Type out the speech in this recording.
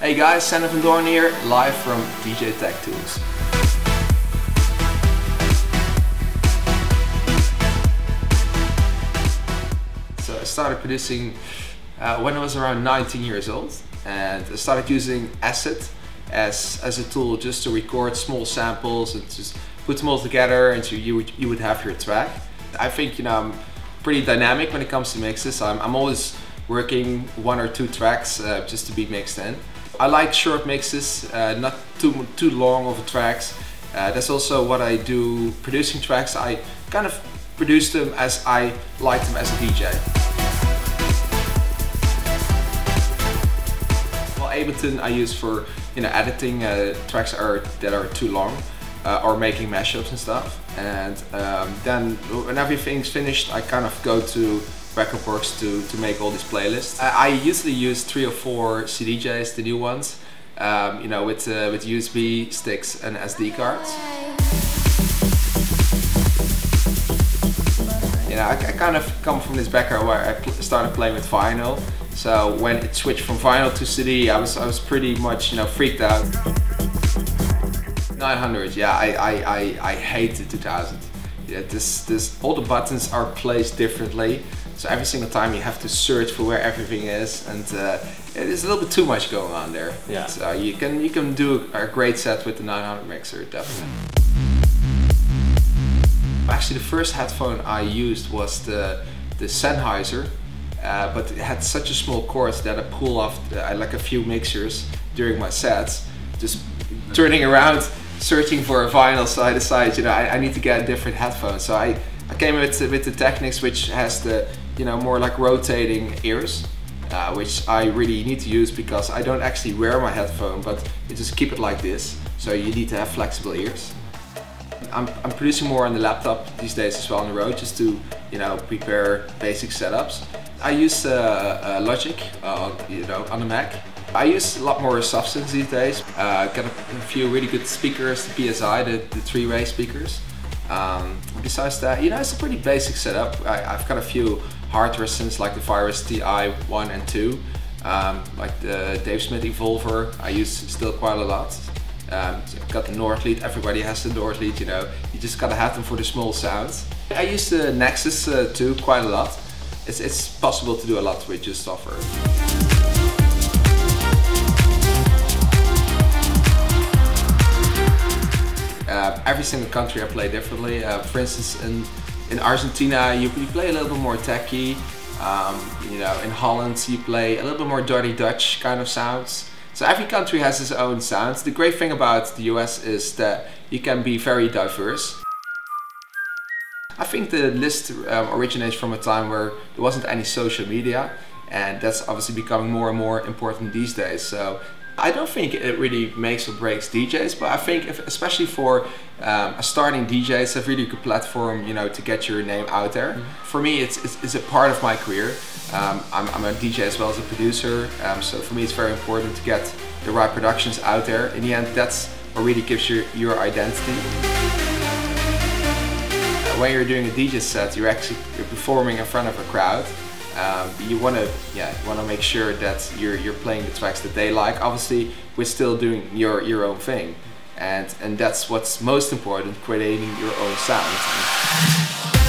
Hey guys, Sander from Doorn here, live from DJ TechTools. So I started producing when I was around 19 years old, and I started using Acid as a tool just to record small samples and just put them all together, and so you would have your track. I think I'm pretty dynamic when it comes to mixes. I'm always working 1 or 2 tracks just to be mixed in. I like short mixes, not too long of tracks. That's also what I do producing tracks. I kind of produce them as I like them as a DJ. Well, Ableton I use for editing tracks that are too long, or making mashups and stuff. And then when everything's finished, I kind of go to Recordworks to make all these playlists. I usually use 3 or 4 CDJs, the new ones, with USB sticks and SD cards. I kind of come from this background where I started playing with vinyl. So when it switched from vinyl to CD, I was pretty much freaked out. 900, yeah, I hate the 2000. Yeah, all the buttons are placed differently, so every single time you have to search for where everything is, and there's a little bit too much going on there. Yeah. So you can do a great set with the 900 mixer, definitely. Actually, the first headphone I used was the Sennheiser, but it had such a small cord that I pull off like a few mixers during my sets, just turning around, searching for a vinyl side to side. I need to get a different headphone, so I came with the Technics, which has the more like rotating ears, which I really need to use because I don't actually wear my headphone, but you just keep it like this, so you need to have flexible ears. I'm producing more on the laptop these days as well on the road, just to prepare basic setups. I use Logic on the Mac. I use a lot more substance these days. Got a few really good speakers, the PSI, the 3-way speakers. Besides that, it's a pretty basic setup. I've got a few hardware synths like the Virus TI-1 and 2, like the Dave Smith Evolver. I use still quite a lot. I've got the Nord lead. Everybody has the Nord lead. You just gotta have them for the small sounds. I use the Nexus too quite a lot. It's possible to do a lot with just software. Every single country I play differently. For instance, in Argentina you play a little bit more techy. In Holland you play a little bit more dirty Dutch kind of sounds. So every country has its own sounds. The great thing about the US is that you can be very diverse. I think the list originates from a time where there wasn't any social media, and that's obviously becoming more and more important these days. So I don't think it really makes or breaks DJs, but I think especially for a starting DJ, it's a really good platform, to get your name out there. For me, it's a part of my career. I'm a DJ as well as a producer, so for me it's very important to get the right productions out there. In the end, that's what really gives you your identity. When you're doing a DJ set, you're performing in front of a crowd. You want to make sure that you're playing the tracks that they like. Obviously, we're still doing your own thing, and that's what's most important: creating your own sound.